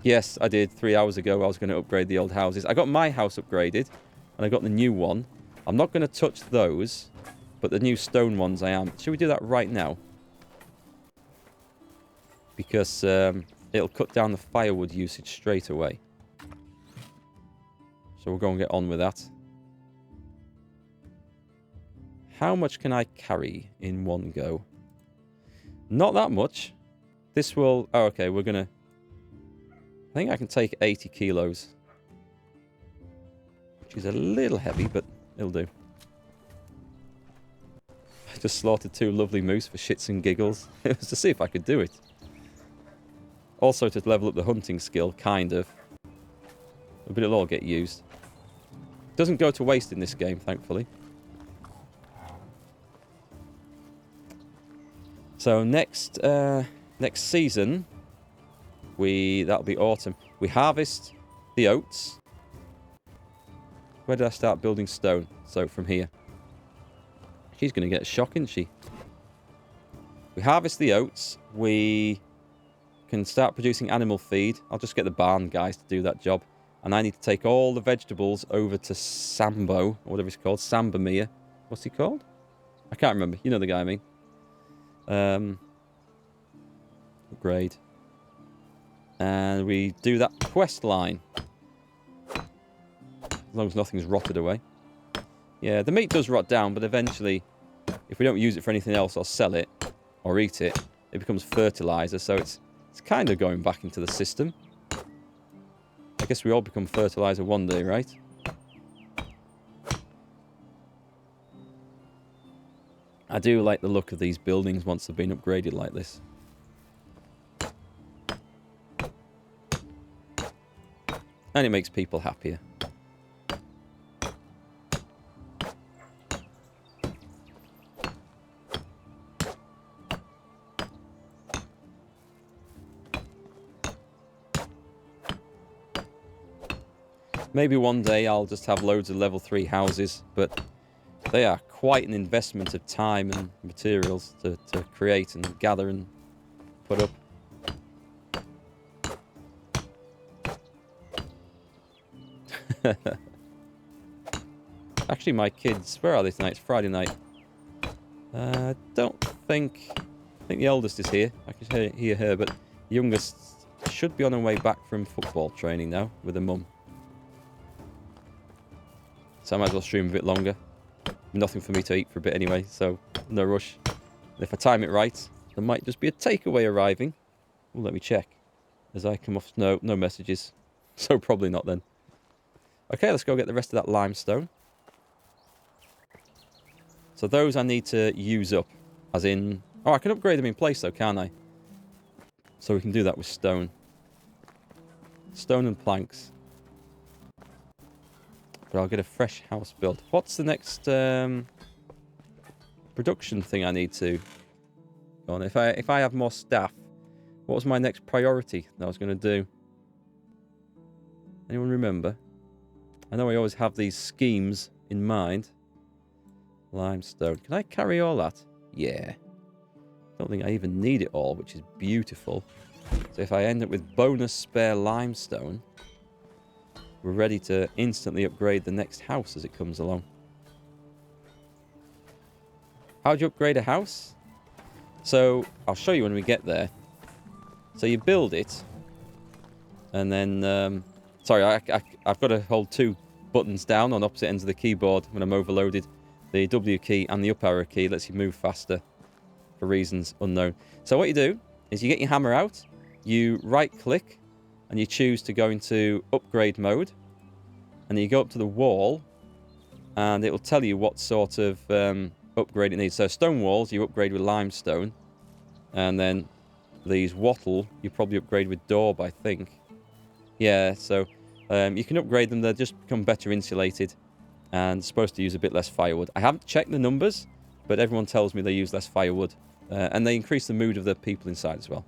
Yes, I did 3 hours ago. I was going to upgrade the old houses. I got my house upgraded, and I got the new one. I'm not going to touch those, but the new stone ones I am. Should we do that right now? Because it'll cut down the firewood usage straight away. So we'll go and get on with that. How much can I carry in one go? Not that much. This will... Oh, okay, we're going to... I think I can take 80 kilos. Which is a little heavy, but it'll do. I just slaughtered 2 lovely moose for shits and giggles. It was to see if I could do it. Also to level up the hunting skill, kind of. But it'll all get used. Doesn't go to waste in this game, thankfully. So next season, that'll be autumn. We harvest the oats. Where did I start building stone? So from here. She's going to get a shock, isn't she? We harvest the oats. We can start producing animal feed. I'll just get the barn guys to do that job. And I need to take all the vegetables over to Sambo, or whatever it's called. Sambamir. What's he called? I can't remember. You know the guy I mean. Upgrade. And we do that quest line. As long as nothing's rotted away. Yeah, the meat does rot down, but eventually, if we don't use it for anything else or sell it or eat it, it becomes fertilizer. So it's kind of going back into the system. I guess we all become fertilizer one day, right? I do like the look of these buildings once they've been upgraded like this. And it makes people happier. Maybe one day I'll just have loads of level 3 houses, but they are quite an investment of time and materials to create and gather and put up. Actually, my kids, where are they tonight? It's Friday night. I think the eldest is here. I can hear her, but the youngest should be on her way back from football training now with her mum. So I might as well stream a bit longer. Nothing for me to eat for a bit anyway, so no rush. And if I time it right, there might just be a takeaway arriving. Well, let me check. As I come off, no messages. So probably not then. Okay, let's go get the rest of that limestone. So those I need to use up. As in... Oh, I can upgrade them in place though, can't I? So we can do that with stone. Stone and planks. But I'll get a fresh house built. What's the next production thing I need to go on? If I have more staff, what was my next priority that I was going to do? Anyone remember? I know I always have these schemes in mind. Limestone. Can I carry all that? Yeah. Don't think I even need it all, which is beautiful. So if I end up with bonus spare limestone, we're ready to instantly upgrade the next house as it comes along. How do you upgrade a house? So I'll show you when we get there. So you build it, and then... sorry, I've got to hold 2 buttons down on opposite ends of the keyboard when I'm overloaded. The W key and the up arrow key lets you move faster for reasons unknown. So what you do is you get your hammer out, you right-click, and you choose to go into upgrade mode, and then you go up to the wall, and it will tell you what sort of upgrade it needs. So stone walls, you upgrade with limestone, and then these wattle, you probably upgrade with daub, I think. Yeah, so you can upgrade them, they'll just become better insulated, and supposed to use a bit less firewood. I haven't checked the numbers, but everyone tells me they use less firewood, and they increase the mood of the people inside as well.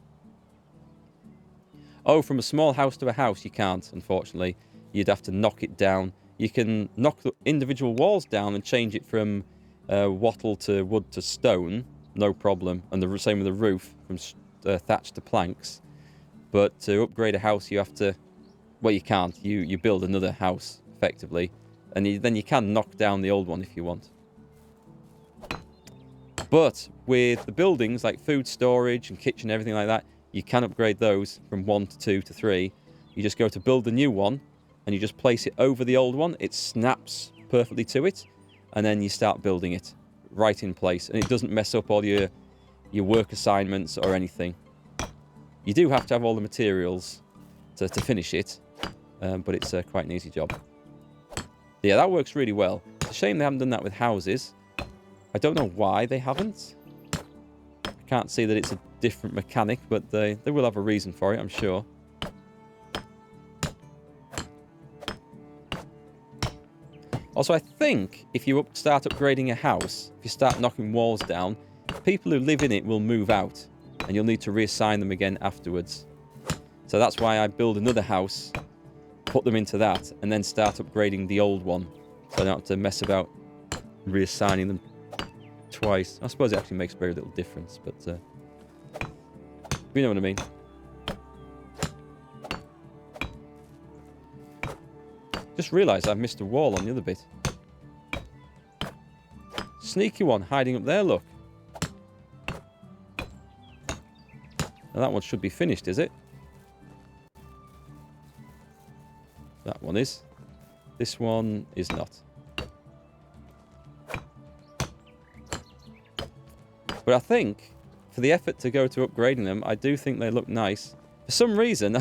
Oh, from a small house to a house, you can't, unfortunately. You'd have to knock it down. You can knock the individual walls down and change it from wattle to wood to stone, no problem. And the same with the roof, from thatch to planks. But to upgrade a house, you have to... Well, you can't. You build another house, effectively. And then you can knock down the old one if you want. But with the buildings, like food storage and kitchen, everything like that, you can upgrade those from 1 to 2 to 3. You just go to build the new one, and you just place it over the old one. It snaps perfectly to it, and then you start building it right in place. And it doesn't mess up all your work assignments or anything. You do have to have all the materials to finish it, but it's quite an easy job. Yeah, that works really well. It's a shame they haven't done that with houses. I don't know why they haven't. I can't see that it's a different mechanic, but they will have a reason for it, I'm sure. Also, I think if you start upgrading a house, if you start knocking walls down, people who live in it will move out, and you'll need to reassign them again afterwards. So that's why I build another house, put them into that, and then start upgrading the old one, so I don't have to mess about reassigning them twice. I suppose it actually makes very little difference, but you know what I mean. Just realised I've missed a wall on the other bit. Sneaky one hiding up there, look. Now that one should be finished, is it? That one is. This one is not. But I think, for the effort to go to upgrading them, I do think they look nice. For some reason,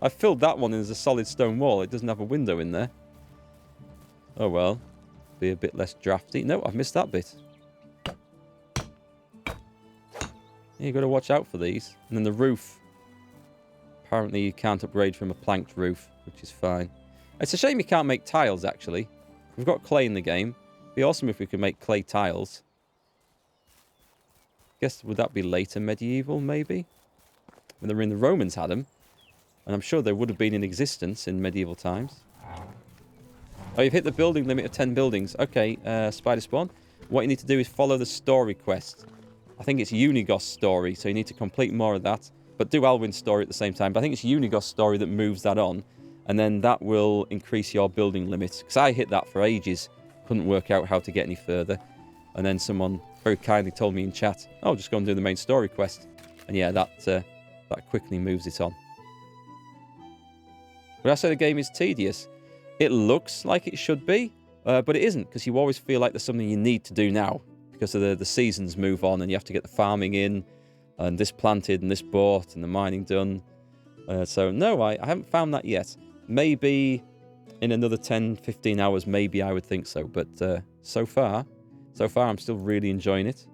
I've filled that one in as a solid stone wall. It doesn't have a window in there. Oh well. Be a bit less drafty. No, I've missed that bit. Yeah, you've got to watch out for these. And then the roof. Apparently you can't upgrade from a planked roof, which is fine. It's a shame you can't make tiles, actually. We've got clay in the game. It'd be awesome if we could make clay tiles. Guess, would that be later medieval, maybe? When the Romans had them. And I'm sure they would have been in existence in medieval times. Oh, you've hit the building limit of 10 buildings. Okay, Spider Spawn. What you need to do is follow the story quest. I think it's Unigos story, so you need to complete more of that. But do Alwyn's story at the same time. But I think it's Unigos story that moves that on. And then that will increase your building limits. Because I hit that for ages. Couldn't work out how to get any further. And then someone very kindly told me in chat, oh, just go and do the main story quest. And yeah, that quickly moves it on. Would I say the game is tedious? It looks like it should be, but it isn't, because you always feel like there's something you need to do now, because of the seasons move on, and you have to get the farming in, and this planted, and this bought, and the mining done. So no, I haven't found that yet. Maybe in another 10, 15 hours, maybe I would think so, but so far I'm still really enjoying it,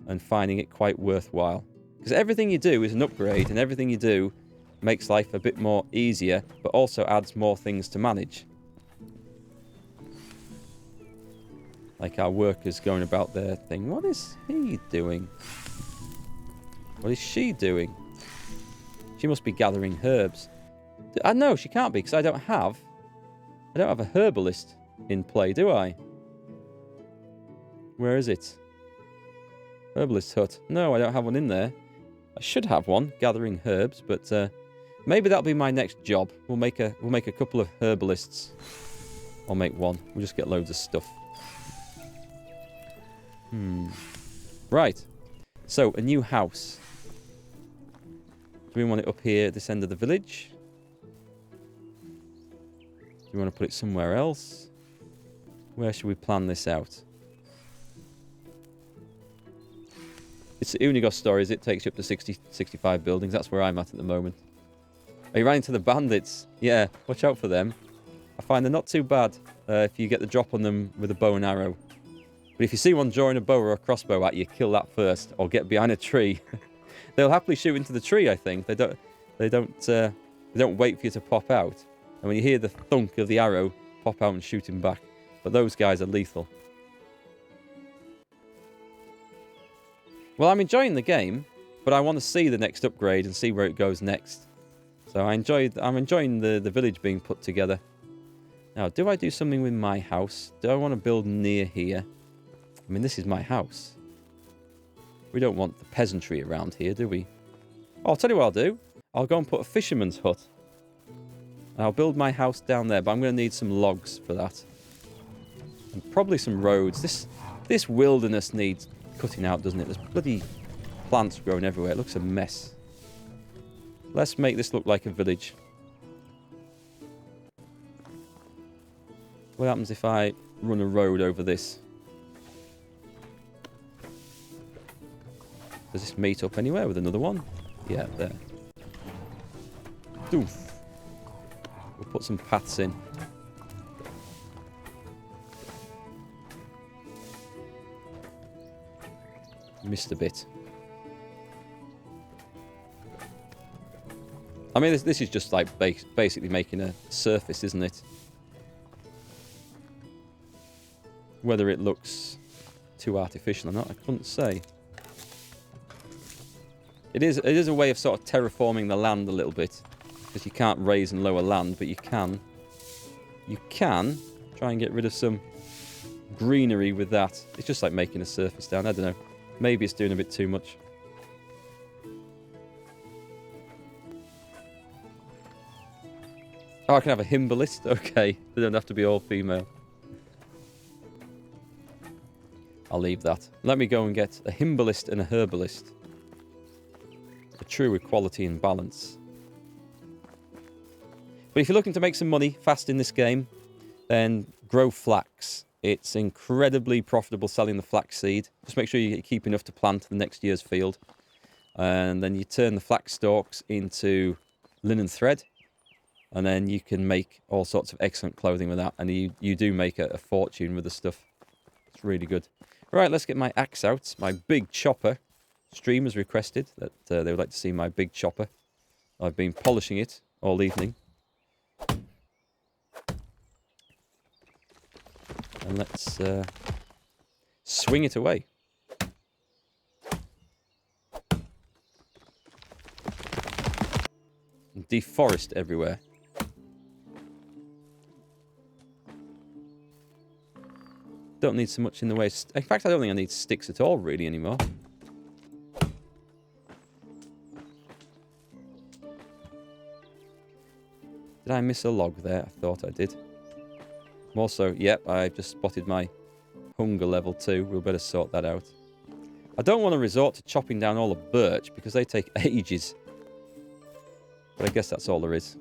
and finding it quite worthwhile. Because everything you do is an upgrade, and everything you do makes life a bit more easier, but also adds more things to manage. Like our workers going about their thing. What is he doing? What is she doing? She must be gathering herbs. No, she can't be, because I don't have a herbalist in play, do I? Where is it? Herbalist hut. No, I don't have one in there. I should have one, gathering herbs, but maybe that'll be my next job. We'll make a couple of herbalists. I'll make one. We'll just get loads of stuff. Right. So, a new house. Do we want it up here at this end of the village? Do we want to put it somewhere else? Where should we plan this out? It's the Unigos stories. It takes you up to 60, 65 buildings. That's where I'm at the moment. Oh, you ran into the bandits. Yeah, watch out for them. I find they're not too bad if you get the drop on them with a bow and arrow. But if you see one drawing a bow or a crossbow at you, kill that first, or get behind a tree. They'll happily shoot into the tree, I think. They don't wait for you to pop out. And when you hear the thunk of the arrow, pop out and shoot him back. But those guys are lethal. Well, I'm enjoying the game, but I want to see the next upgrade and see where it goes next. So I'm enjoying the village being put together. Now, do I do something with my house? Do I want to build near here? I mean, this is my house. We don't want the peasantry around here, do we? Oh, I'll tell you what I'll do. I'll go and put a fisherman's hut. I'll build my house down there, but I'm going to need some logs for that. And probably some roads. This wilderness needs cutting out, doesn't it? There's bloody plants growing everywhere. It looks a mess. Let's make this look like a village. What happens if I run a road over this? Does this meet up anywhere with another one? Yeah, there. Doof. We'll put some paths in. Missed a bit. I mean, this is just like basically making a surface, isn't it? Whether it looks too artificial or not, I couldn't say. It is a way of sort of terraforming the land a little bit, because you can't raise and lower land, but you can try and get rid of some greenery with that. It's just like making a surface down. I don't know. Maybe it's doing a bit too much. Oh, I can have a himbalist? Okay. They don't have to be all female. I'll leave that. Let me go and get a himbalist and a herbalist. A true equality and balance. But if you're looking to make some money fast in this game, then grow flax. It's incredibly profitable selling the flax seed. Just make sure you keep enough to plant the next year's field. And then you turn the flax stalks into linen thread. And then you can make all sorts of excellent clothing with that. And you do make a fortune with the stuff. It's really good. Right, let's get my axe out. My big chopper. Streamers requested that they would like to see my big chopper. I've been polishing it all evening. And let's swing it away. And deforest everywhere. Don't need so much in the way. In fact, I don't think I need sticks at all, really, anymore. Did I miss a log there? I thought I did. Also, yep, I've just spotted my hunger level 2. We'll better sort that out. I don't want to resort to chopping down all the birch because they take ages. But I guess that's all there is.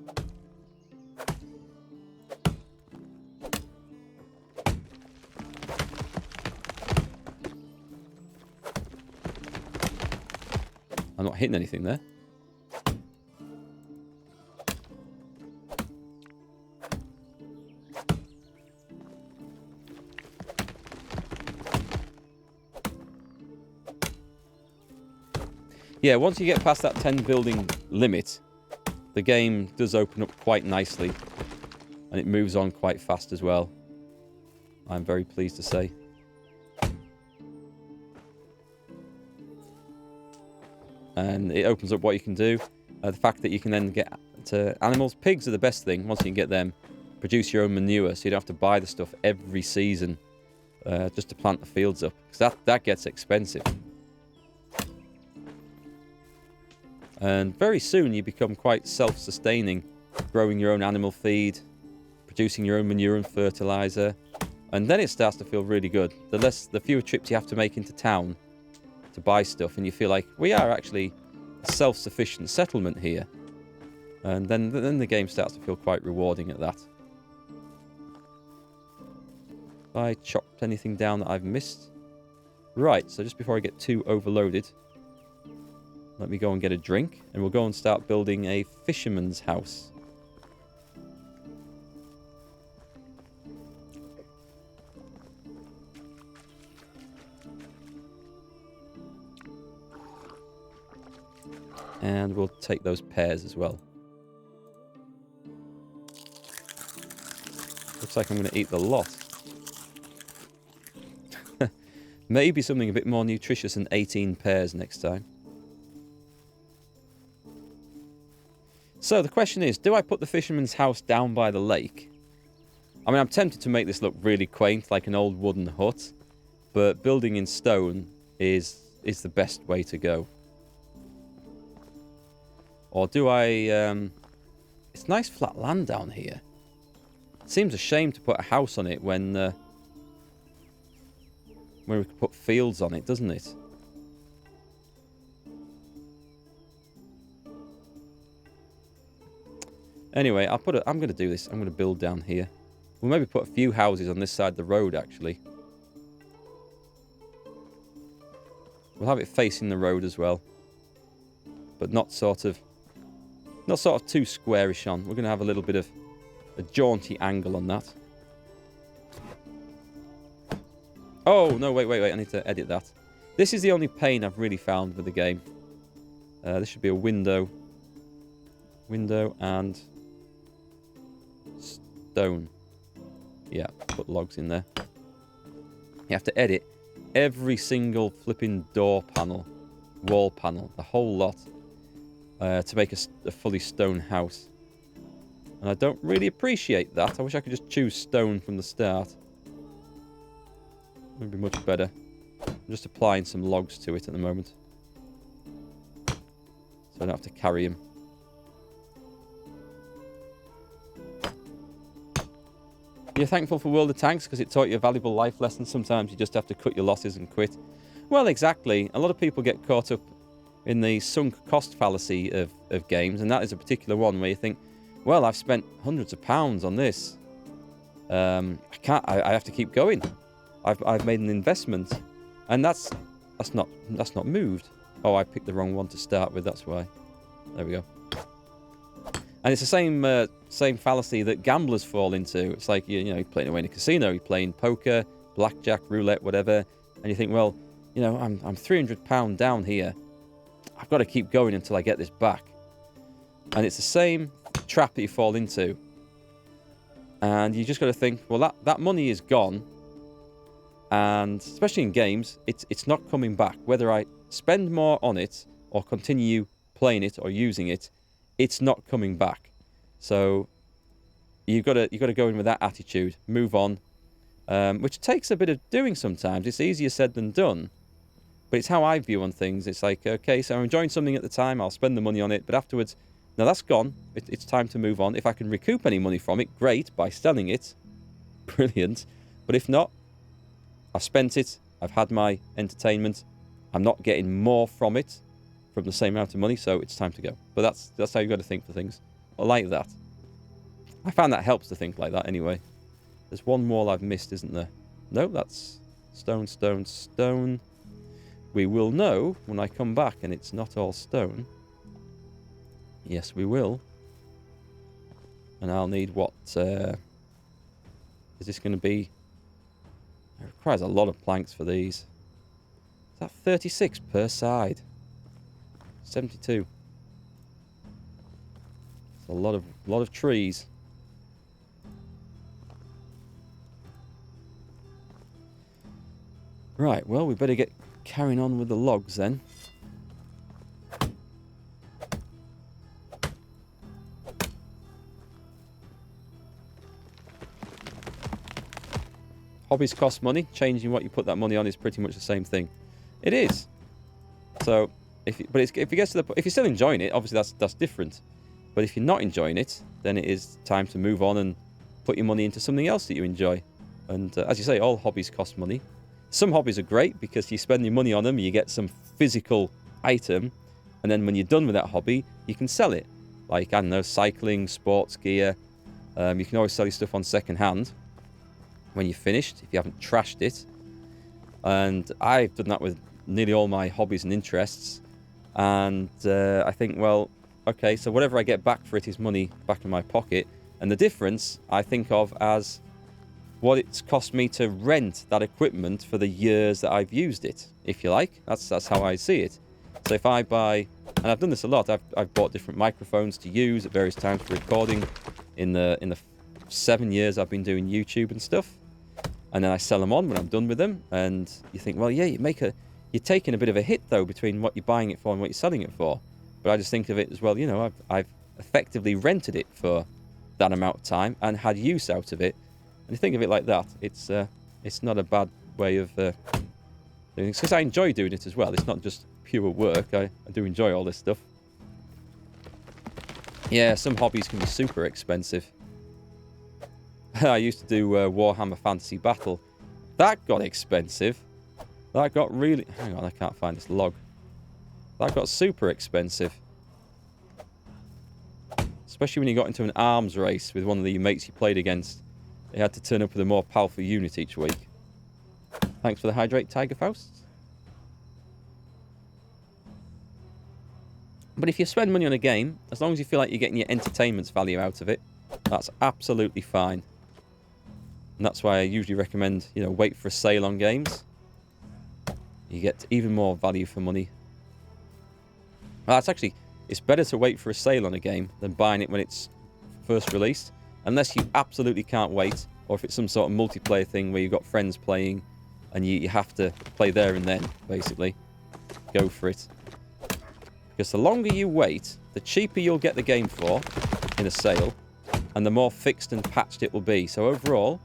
I'm not hitting anything there. Yeah, once you get past that 10 building limit, the game does open up quite nicely. And it moves on quite fast as well. I'm very pleased to say. And it opens up what you can do. The fact that you can then get to animals. Pigs are the best thing, once you can get them. Produce your own manure, so you don't have to buy the stuff every season just to plant the fields up. Because that gets expensive. And very soon you become quite self-sustaining, growing your own animal feed, producing your own manure and fertilizer, and then it starts to feel really good. The fewer trips you have to make into town to buy stuff, and you feel like we are actually a self-sufficient settlement here. And then the game starts to feel quite rewarding at that. Have I chopped anything down that I've missed? Right, so just before I get too overloaded, let me go and get a drink, and we'll go and start building a fisherman's house. And we'll take those pears as well. Looks like I'm going to eat the lot. Maybe something a bit more nutritious than 18 pears next time. So the question is, do I put the fisherman's house down by the lake? I mean, I'm tempted to make this look really quaint, like an old wooden hut. But building in stone is the best way to go. Or do I... It's nice flat land down here. It seems a shame to put a house on it when we could put fields on it, doesn't it? Anyway, I'm going to do this. I'm going to build down here. We'll maybe put a few houses on this side of the road, actually. We'll have it facing the road as well. But not sort of too squarish on. We're going to have a little bit of a jaunty angle on that. Oh, no, wait. I need to edit that. This is the only pain I've really found with the game. This should be a window. Window and stone. Yeah, put logs in there. You have to edit every single flipping door panel, wall panel, the whole lot, to make a fully stone house. And I don't really appreciate that. I wish I could just choose stone from the start. It would be much better. I'm just applying some logs to it at the moment, so I don't have to carry them. You're thankful for World of Tanks because it taught you a valuable life lesson. Sometimes you just have to cut your losses and quit. Well, exactly. A lot of people get caught up in the sunk cost fallacy of games, and that is a particular one where you think, well, I've spent hundreds of pounds on this. I have to keep going. I've made an investment, and that's not moved. Oh, I picked the wrong one to start with. That's why. There we go. And it's the same fallacy that gamblers fall into. It's like, you know, you're playing away in a casino, you're playing poker, blackjack, roulette, whatever, and you think, well, you know, I'm £300 down here. I've got to keep going until I get this back. And it's the same trap that you fall into. And you just got to think, well, that money is gone. And especially in games, it's not coming back. Whether I spend more on it or continue playing it or using it, it's not coming back. So you've got to go in with that attitude, move on, which takes a bit of doing sometimes. It's easier said than done, but it's how I view on things. It's like, okay, so I'm enjoying something at the time, I'll spend the money on it, but afterwards, now that's gone. It's time to move on. If I can recoup any money from it, great, by selling it, brilliant. But if not, I've spent it, I've had my entertainment, I'm not getting more from it, from the same amount of money, so it's time to go. But that's how you've got to think for things. I like that. I found that helps to think like that anyway. There's one wall I've missed, isn't there? No, that's stone, stone, stone. We will know when I come back and it's not all stone. Yes, we will. And I'll need what... is this going to be... It requires a lot of planks for these. Is that 36 per side? 72. It's a lot of trees. Right, well, we better get carrying on with the logs then. Hobbies cost money. Changing what you put that money on is pretty much the same thing. It is. So, if you're still enjoying it, obviously that's different. But if you're not enjoying it, then it is time to move on and put your money into something else that you enjoy. And as you say, all hobbies cost money. Some hobbies are great because you spend your money on them, you get some physical item, and then when you're done with that hobby, you can sell it. Like, I don't know, cycling, sports gear. You can always sell your stuff on second hand when you're finished, if you haven't trashed it. And I've done that with nearly all my hobbies and interests. And I think, well, okay, so whatever I get back for it is money back in my pocket. And the difference I think of as what it's cost me to rent that equipment for the years that I've used it, if you like. That's how I see it. So if I buy, and I've done this a lot, I've bought different microphones to use at various times for recording in the 7 years I've been doing YouTube and stuff. And then I sell them on when I'm done with them. And you think, well, yeah, you're taking a bit of a hit, though, between what you're buying it for and what you're selling it for. But I just think of it as, well, you know, I've effectively rented it for that amount of time and had use out of it. And you think of it like that, it's not a bad way of doing things. Because I enjoy doing it as well. It's not just pure work. I do enjoy all this stuff. Yeah, some hobbies can be super expensive. I used to do Warhammer Fantasy Battle. That got expensive. That got really... Hang on, I can't find this log. That got super expensive. Especially when you got into an arms race with one of the mates you played against. You had to turn up with a more powerful unit each week. Thanks for the hydrate, Tiger Faust. But if you spend money on a game, as long as you feel like you're getting your entertainment value out of it, that's absolutely fine. And that's why I usually recommend, you know, wait for a sale on games. You get even more value for money. Well, it's better to wait for a sale on a game than buying it when it's first released. Unless you absolutely can't wait, or if it's some sort of multiplayer thing where you've got friends playing and you have to play there and then, basically. Go for it. Because the longer you wait, the cheaper you'll get the game for in a sale, and the more fixed and patched it will be. So overall,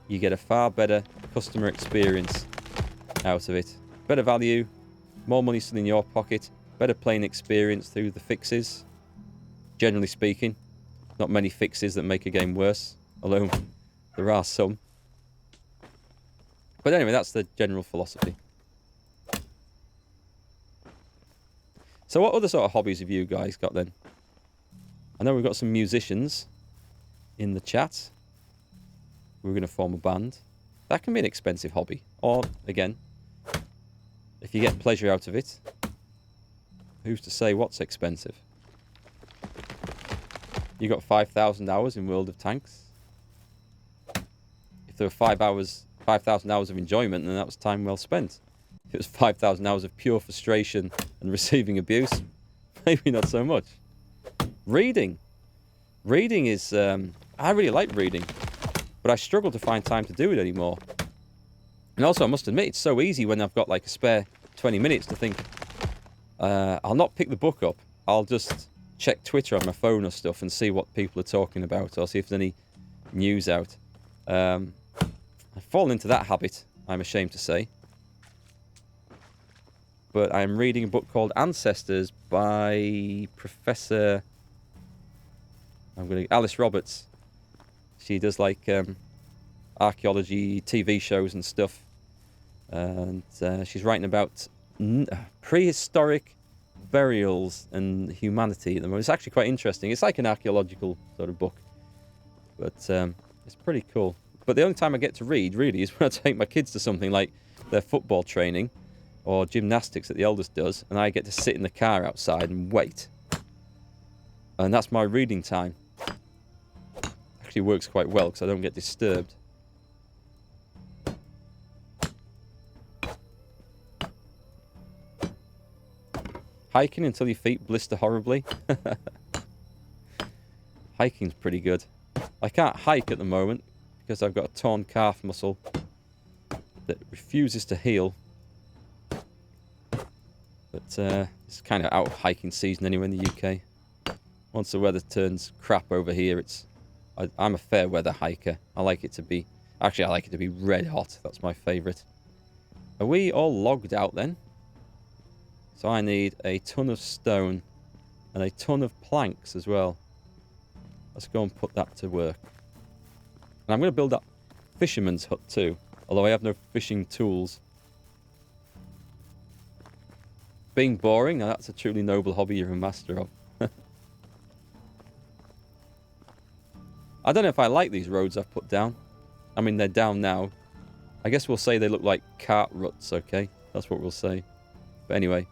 you get a far better customer experience out of it. Better value, more money still in your pocket, better playing experience through the fixes. Generally speaking, not many fixes that make a game worse, although there are some. But anyway, that's the general philosophy. So what other sort of hobbies have you guys got then? I know we've got some musicians in the chat. We're going to form a band. That can be an expensive hobby. Or, again, if you get pleasure out of it, who's to say what's expensive? You got 5,000 hours in World of Tanks. If there were 5,000 hours of enjoyment, then that was time well spent. If it was 5,000 hours of pure frustration and receiving abuse, maybe not so much. Reading. Reading is... I really like reading, but I struggle to find time to do it anymore. And also, I must admit, it's so easy when I've got like a spare 20 minutes to think, I'll not pick the book up. I'll just check Twitter on my phone or stuff and see what people are talking about, or see if there's any news out. I've fallen into that habit, I'm ashamed to say. But I'm reading a book called Ancestors by Professor... Alice Roberts. She does like archaeology TV shows and stuff. And she's writing about prehistoric burials and humanity at the moment. It's actually quite interesting. It's like an archaeological sort of book. But it's pretty cool. But the only time I get to read, really, is when I take my kids to something like their football training or gymnastics that the eldest does, and I get to sit in the car outside and wait. And that's my reading time. Actually works quite well because I don't get disturbed. Hiking until your feet blister horribly. Hiking's pretty good. I can't hike at the moment because I've got a torn calf muscle that refuses to heal. But it's kind of out of hiking season anyway in the UK. Once the weather turns crap over here, I'm a fair weather hiker. I like it to be... Actually, I like it to be red hot. That's my favourite. Are we all logged out then? So I need a ton of stone and a ton of planks as well. Let's go and put that to work. And I'm going to build that fisherman's hut too, although I have no fishing tools. Being boring, now that's a truly noble hobby you're a master of. I don't know if I like these roads I've put down. I mean, they're down now. I guess we'll say they look like cart ruts, okay? That's what we'll say. But anyway.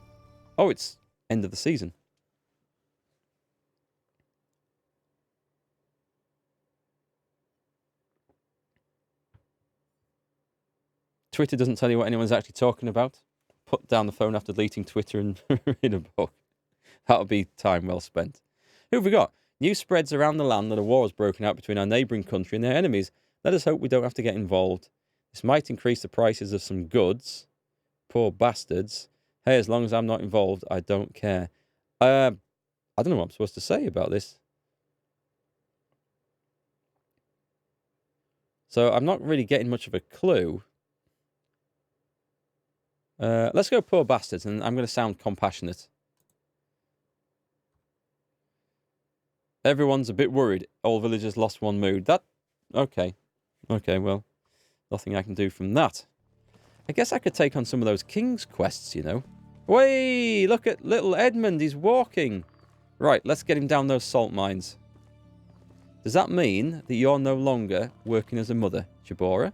Oh, it's end of the season. Twitter doesn't tell you what anyone's actually talking about. Put down the phone after deleting Twitter and read a book. That'll be time well spent. Who have we got? News spreads around the land that a war has broken out between our neighbouring country and their enemies. Let us hope we don't have to get involved. This might increase the prices of some goods. Poor bastards. Hey, as long as I'm not involved, I don't care. I don't know what I'm supposed to say about this. So I'm not really getting much of a clue. Let's go poor bastards, and I'm going to sound compassionate. Everyone's a bit worried. All villagers lost one mood. That... Okay. Okay, well, nothing I can do from that. I guess I could take on some of those king's quests, you know. Way! Look at little Edmund. He's walking. Right, let's get him down those salt mines. Does that mean that you're no longer working as a mother, Jabora?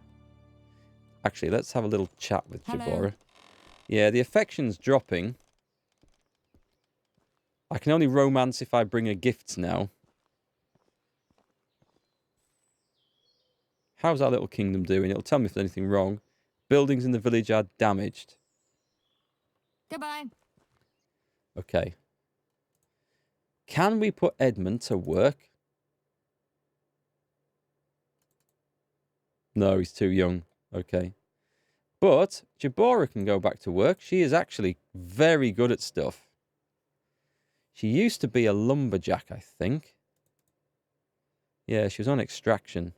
Actually, let's have a little chat with Jabora. Yeah, the affection's dropping. I can only romance if I bring her gifts now. How's our little kingdom doing? It'll tell me if there's anything wrong. Buildings in the village are damaged. Goodbye. Okay. Can we put Edmund to work? No, he's too young. Okay. But Jabora can go back to work. She is actually very good at stuff. She used to be a lumberjack, I think. Yeah, she was on extraction.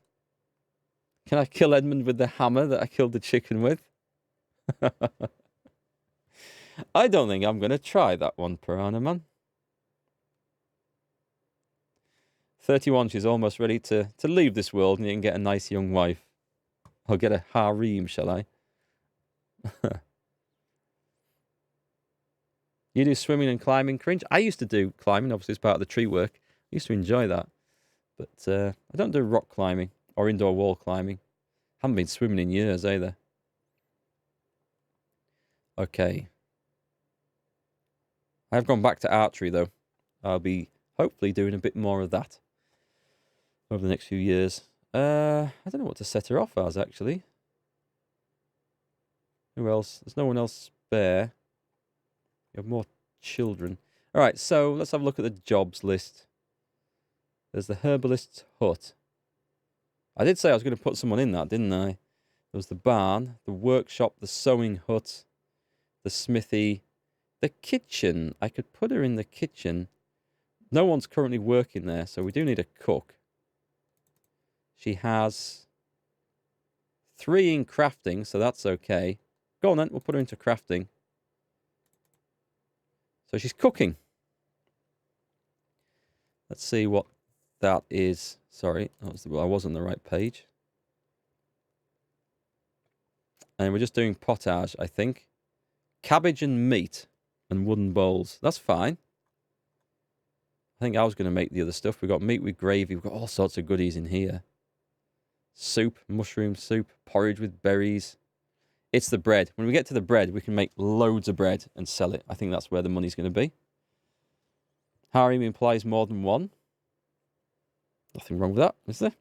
Can I kill Edmund with the hammer that I killed the chicken with? I don't think I'm going to try that one, Piranha Man. 31, she's almost ready to leave this world and you can get a nice young wife. I'll get a harem, shall I? You do swimming and climbing, Cringe? I used to do climbing, obviously as part of the tree work. I used to enjoy that. But I don't do rock climbing or indoor wall climbing. Haven't been swimming in years either. Okay. I've gone back to archery though. I'll be hopefully doing a bit more of that over the next few years. I don't know what to set her off as, actually. Who else? There's no one else spare. You have more children. All right, so let's have a look at the jobs list. There's the herbalist's hut. I did say I was going to put someone in that, didn't I? There was the barn, the workshop, the sewing hut, the smithy, the kitchen. I could put her in the kitchen. No one's currently working there, so we do need a cook. She has 3 in crafting, so that's okay. Go on then, we'll put her into crafting. So she's cooking. Let's see what that is. Sorry, I was on the right page. And we're just doing potage, I think. Cabbage and meat and wooden bowls. That's fine. I think I was going to make the other stuff. We've got meat with gravy. We've got all sorts of goodies in here. Soup, mushroom soup, porridge with berries. It's the bread. When we get to the bread, we can make loads of bread and sell it. I think that's where the money's going to be. Harem implies more than one. Nothing wrong with that, is there?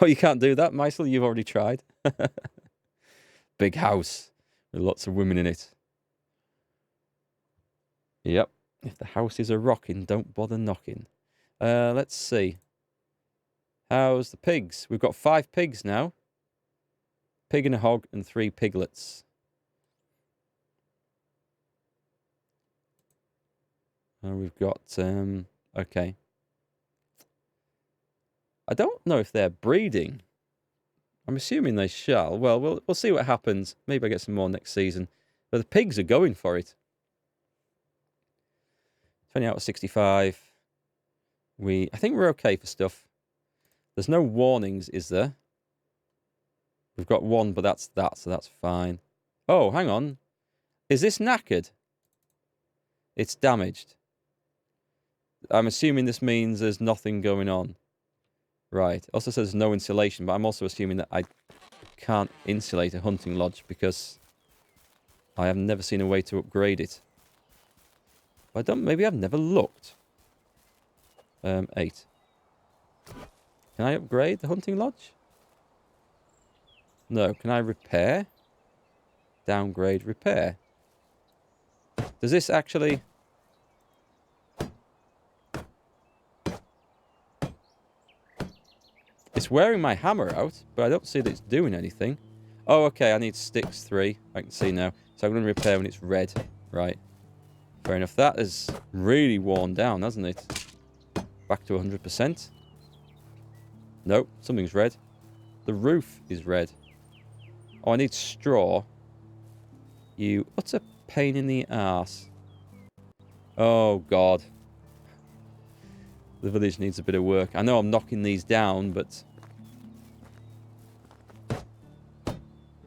Oh, you can't do that, Meisel? You've already tried. Big house with lots of women in it. Yep. If the house is a rocking, don't bother knocking. Let's see. How's the pigs? We've got 5 pigs now. Pig and a hog and 3 piglets. We've got, okay. I don't know if they're breeding. I'm assuming they shall. Well, we'll see what happens. Maybe I get some more next season. But the pigs are going for it. 20 out of 65. I think we're okay for stuff. There's no warnings, is there? We've got 1, but that's that, so that's fine. Oh, hang on. Is this knackered? It's damaged. I'm assuming this means there's nothing going on. Right. It also says no insulation, but I'm also assuming that I can't insulate a hunting lodge because I have never seen a way to upgrade it. Maybe I've never looked. 8. Can I upgrade the hunting lodge? No. Can I repair? Downgrade, repair. Does this actually... It's wearing my hammer out, but I don't see that it's doing anything. Oh, okay, I need sticks 3. I can see now. So I'm going to repair when it's red. Right. Fair enough. That is really worn down, hasn't it? Back to 100%. Nope, something's red. The roof is red. Oh, I need straw. You utter pain in the arse. Oh, God. The village needs a bit of work. I know I'm knocking these down, but